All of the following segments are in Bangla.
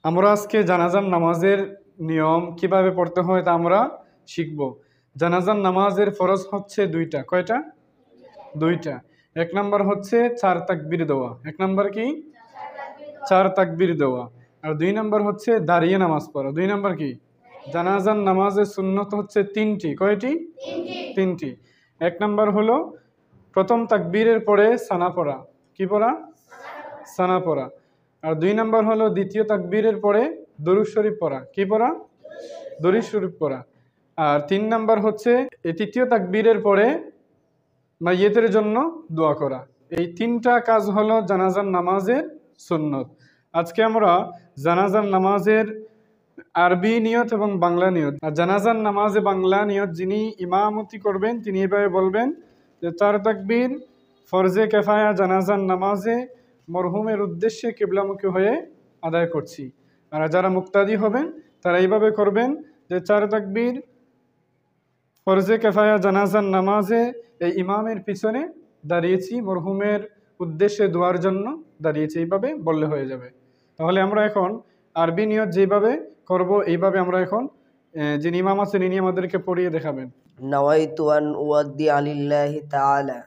আমরা আজকে জানাজার নামাজের নিয়ম কিভাবে পড়তে হয় তা আমরা শিখব। জানাজার নামাজের ফরজ হচ্ছে দুইটা। কয়টা? দুইটা। এক নাম্বার হচ্ছে 4 তাকবীর দেওয়া। এক নাম্বার কি? 4 তাকবীর দেওয়া। আর দুই নাম্বার হচ্ছে দাঁড়িয়ে নামাজ পড়া। দুই নাম্বার কি? জানাজার নামাজের সুন্নত হচ্ছে তিনটি। কয়টি? তিনটি। এক নাম্বার হলো প্রথম তাকবীরের পরে সানা পড়া। কি পড়া? সানা পড়া। আর দুই নাম্বার হলো দ্বিতীয় তাকবীরের পরে দরুদ শরীফ পড়া। কি পড়া? দরুদ শরীফ পড়া। আর তিন নাম্বার হচ্ছে এই তৃতীয় তাকবীরের পরে মাইয়িতের জন্য দোয়া করা। এই তিনটা কাজ হলো জানাজার নামাজের সুন্নত। আজকে আমরা জানাজার নামাজের আরবি নিয়ত এবং বাংলা নিয়ত। আর জানাজার নামাজে বাংলা নিয়ত যিনি ইমামতি করবেন তিনি এভাবে বলবেন যে 4 তাকবীর ফরজে কেফায়া জানাজার নামাজে মরহুমের উদ্দেশ্যে কিবলামুখী হয়ে আদায় করছি। আর যারা মুক্তাদি হবেন তারা এইভাবে করবেন যে 4 তাকবীর ফরজে কেফায়া জানাজার নামাজে এই ইমামের পিছনে দাঁড়িয়েছি, মরহুমের উদ্দেশ্যে দোয়ার জন্য দাঁড়িয়েছি, এইভাবে বললে হয়ে যাবে। তাহলে আমরা এখন আরবি নিয়ত যেভাবে করব এইভাবে আমরা এখন যিনি ইমাম আছেন ইনি আমাদেরকে পড়িয়ে দেখাবেন। নাওয়াইতু আন উওয়াদ্দিআ লিল্লাহি তাআলা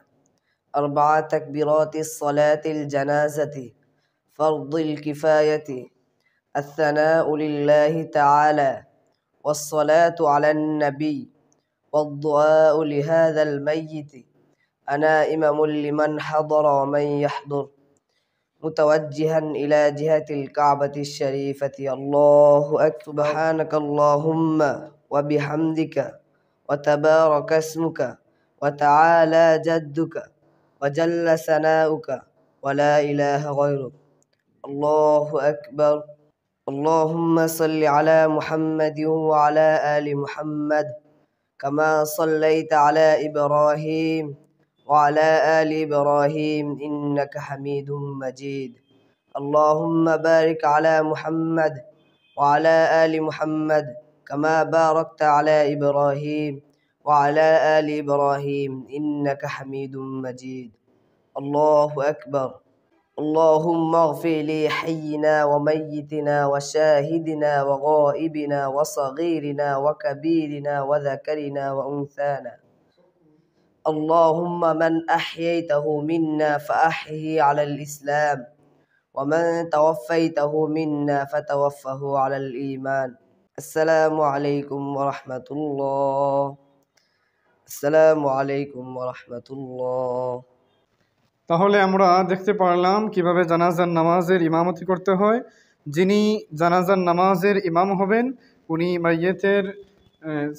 أربع تكبيرات الصلاة الجنازة فرض الكفاية الثناء لله تعالى والصلاة على النبي والدعاء لهذا الميت أنا إمام لمن حضر ومن يحضر متوجها إلى جهة الكعبة الشريفة الله أكبر سبحانك اللهم وبحمدك وتبارك اسمك وتعالى جدك وجل ثناؤك ولا إله غيرك الله أكبر اللهم صل على محمد وعلى آل محمد كما صليت على إبراهيم وعلى آل إبراهيم إنك حميد مجيد اللهم بارك على محمد وعلى آل محمد كما باركت على إبراهيم وعلى آل إبراهيم إنك حميد مجيد الله أكبر اللهم اغفر لي حينا وميتنا وشاهدنا وغائبنا وصغيرنا وكبيرنا وذكرنا وأنثانا اللهم من أحييته منا فأحيه على الإسلام ومن توفيته منا فتوفه على الإيمان السلام عليكم ورحمة الله السلام عليكم ورحمة الله তাহলে আমরা দেখতে পারলাম কিভাবে জানাজার নামাজের ইমামতি করতে হয়। যিনি জানাজার নামাজের ইমাম হবেন উনি মাইয়িতের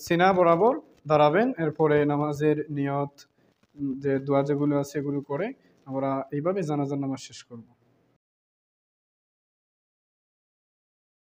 সিনা বরাবর দাঁড়াবেন। এরপরে নামাজের নিয়ত যে দোয়া যেগুলো আছে এগুলো করে আমরা এইভাবে জানাজার নামাজ শেষ করব।